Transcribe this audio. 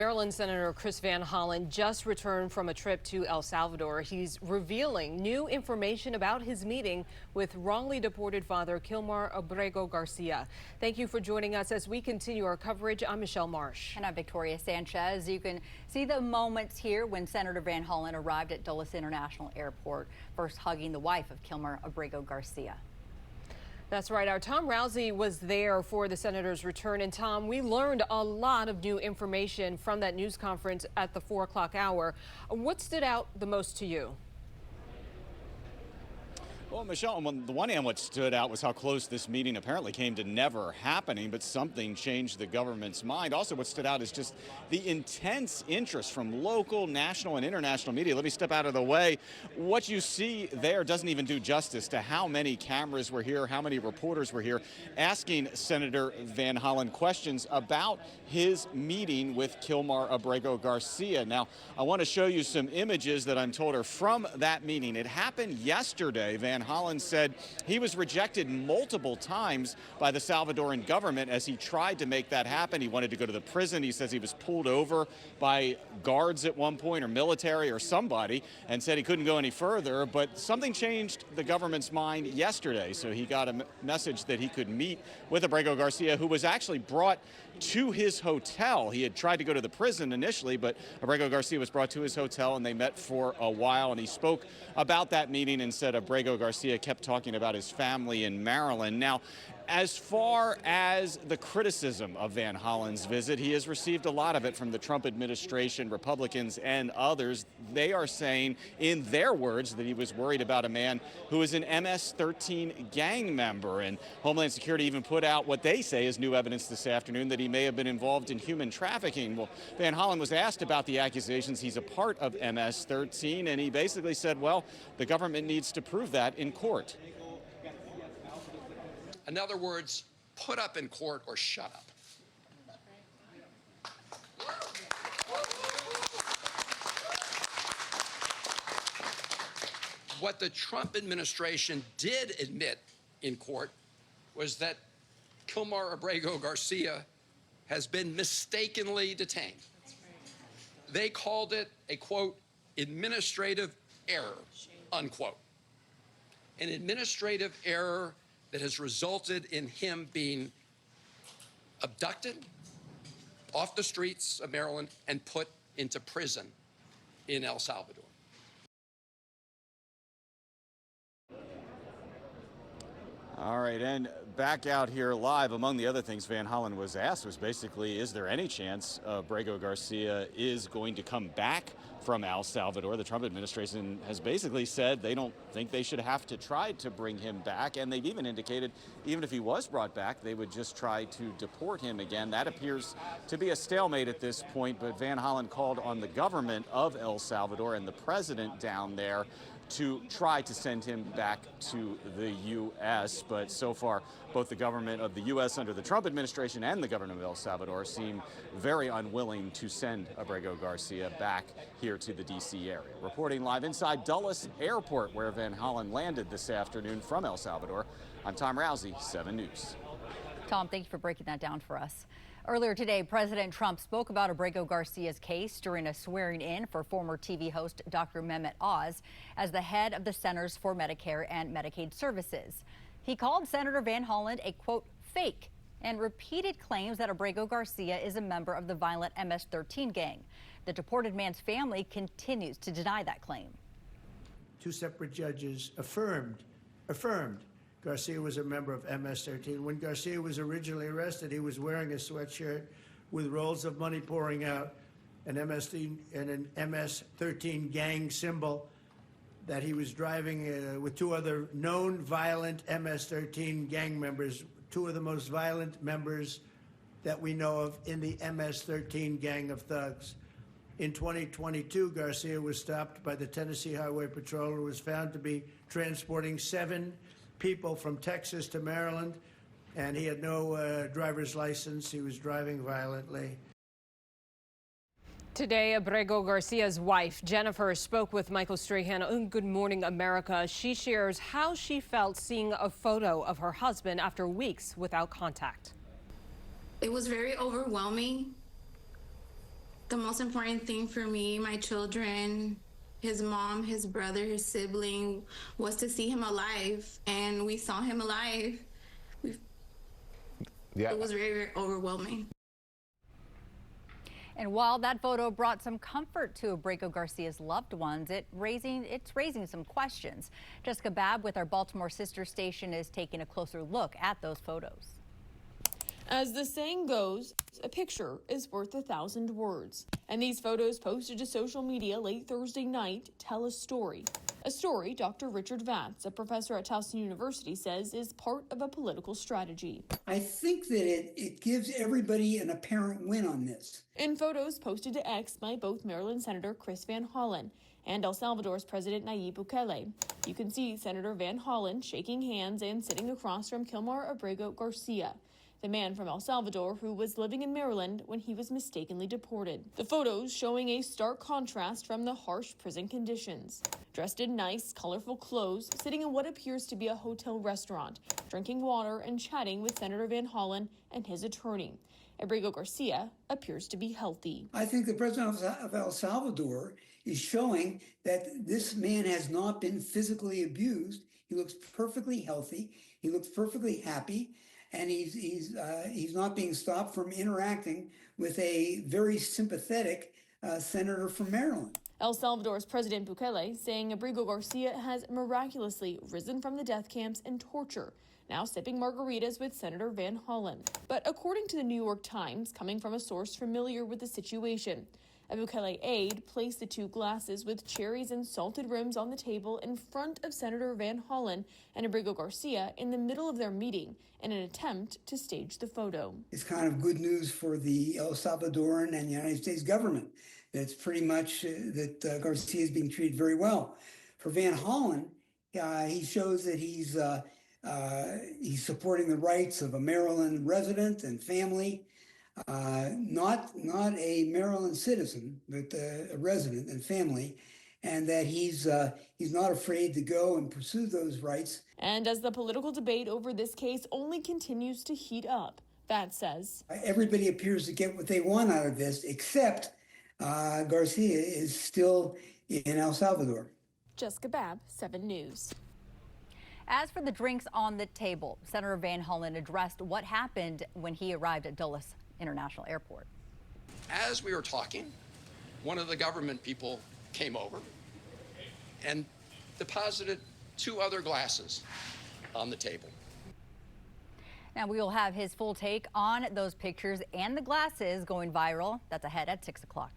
Maryland Senator Chris Van Hollen just returned from a trip to El Salvador. He's revealing new information about his meeting with wrongly deported father Kilmar Abrego Garcia. Thank you for joining us as we continue our coverage. I'm Michelle Marsh. And I'm Victoria Sanchez. You can see the moments here when Senator Van Hollen arrived at Dulles International Airport, first hugging the wife of Kilmar Abrego Garcia. That's right. Our Tom Rousey was there for the senator's return. And Tom, we learned a lot of new information from that news conference at the 4 o'clock hour. What stood out the most to you? Well, Michelle, on the one hand, what stood out was how close this meeting apparently came to never happening, but something changed the government's mind. Also, what stood out is just the intense interest from local, national, and international media. Let me step out of the way. What you see there doesn't even do justice to how many cameras were here, how many reporters were here, asking Senator Van Hollen questions about his meeting with Kilmar Abrego Garcia. Now, I want to show you some images that I'm told are from that meeting. It happened yesterday. Van Hollen said he was rejected multiple times by the Salvadoran government as he tried to make that happen. He wanted to go to the prison. He says he was pulled over by guards at one point, or military or somebody, and said he couldn't go any further. But something changed the government's mind yesterday. So he got a message that he could meet with Abrego Garcia, who was actually brought to his hotel. He had tried to go to the prison initially, but Abrego Garcia was brought to his hotel and they met for a while. And he spoke about that meeting and said Abrego Garcia kept talking about his family in Maryland. Now, as far as the criticism of Van Hollen's visit, he has received a lot of it from the Trump administration, Republicans, and others. They are saying, in their words, that he was worried about a man who is an MS-13 gang member. And Homeland Security even put out what they say is new evidence this afternoon that he may have been involved in human trafficking. Well, Van Hollen was asked about the accusations he's a part of MS-13, and he basically said, well, the government needs to prove that in court. In other words, put up in court or shut up. What the Trump administration did admit in court was that Kilmar Abrego Garcia has been mistakenly detained. They called it a, quote, administrative error, unquote. An administrative error that has resulted in him being abducted off the streets of Maryland and put into prison in El Salvador. All right, and back out here live, among the other things Van Hollen was asked was basically, is there any chance Abrego Garcia is going to come back from El Salvador? The Trump administration has basically said they don't think they should have to try to bring him back, and they've even indicated even if he was brought back, they would just try to deport him again. That appears to be a stalemate at this point, but Van Hollen called on the government of El Salvador and the president down there to try to send him back to the U.S., but so far, both the government of the U.S. under the Trump administration and the government of El Salvador seem very unwilling to send Abrego Garcia back here to the D.C. area. Reporting live inside Dulles Airport, where Van Hollen landed this afternoon from El Salvador, I'm Tom Rousey, 7 News. Tom, thank you for breaking that down for us. Earlier today, President Trump spoke about Abrego Garcia's case during a swearing-in for former TV host Dr. Mehmet Oz as the head of the Centers for Medicare and Medicaid Services. He called Senator Van Hollen a, quote, fake, and repeated claims that Abrego Garcia is a member of the violent MS-13 gang. The deported man's family continues to deny that claim. Two separate judges affirmed Garcia was a member of MS-13. When Garcia was originally arrested, he was wearing a sweatshirt with rolls of money pouring out, an MS-13 gang symbol that he was driving with two other known violent MS-13 gang members, two of the most violent members that we know of in the MS-13 gang of thugs. In 2022, Garcia was stopped by the Tennessee Highway Patrol and was found to be transporting 7 people from Texas to Maryland, and he had no driver's license. He was driving violently. Today, Abrego Garcia's wife, Jennifer, spoke with Michael Strahan on Good Morning America. She shares how she felt seeing a photo of her husband after weeks without contact. It was very overwhelming. The most important thing for me, my children, his mom, his brother, his sibling, was to see him alive. And we saw him alive. It was very, very overwhelming. And while that photo brought some comfort to Abrego Garcia's loved ones, it's raising some questions. Jessica Babb with our Baltimore sister station is taking a closer look at those photos. As the saying goes, a picture is worth 1,000 words. And these photos posted to social media late Thursday night tell a story. A story Dr. Richard Vatz, a professor at Towson University, says is part of a political strategy. I think that it gives everybody an apparent win on this. In photos posted to X by both Maryland Senator Chris Van Hollen and El Salvador's President Nayib Bukele, you can see Senator Van Hollen shaking hands and sitting across from Kilmar Abrego Garcia, the man from El Salvador who was living in Maryland when he was mistakenly deported. The photos showing a stark contrast from the harsh prison conditions. Dressed in nice, colorful clothes, sitting in what appears to be a hotel restaurant, drinking water and chatting with Senator Van Hollen and his attorney. Abrego Garcia appears to be healthy. I think the president of El Salvador is showing that this man has not been physically abused. He looks perfectly healthy. He looks perfectly happy. And he's not being stopped from interacting with a very sympathetic senator from Maryland. El Salvador's President Bukele saying Abrego Garcia has miraculously risen from the death camps and torture, now sipping margaritas with Senator Van Hollen. But according to the New York Times, coming from a source familiar with the situation, a Bukele aide placed the two glasses with cherries and salted rims on the table in front of Senator Van Hollen and Abrego Garcia in the middle of their meeting in an attempt to stage the photo. It's kind of good news for the El Salvadoran and the United States government. That's pretty much that Garcia is being treated very well. For Van Hollen, he shows that he's supporting the rights of a Maryland resident and family. Not a Maryland citizen, but a resident and family, and that he's not afraid to go and pursue those rights. And as the political debate over this case only continues to heat up, Vatz says everybody appears to get what they want out of this, except Garcia is still in El Salvador. Jessica Babb, 7 News. As for the drinks on the table, Senator Van Hollen addressed what happened when he arrived at Dulles International Airport. As we were talking, one of the government people came over and deposited 2 other glasses on the table. Now we will have his full take on those pictures and the glasses going viral. That's ahead at 6 o'clock.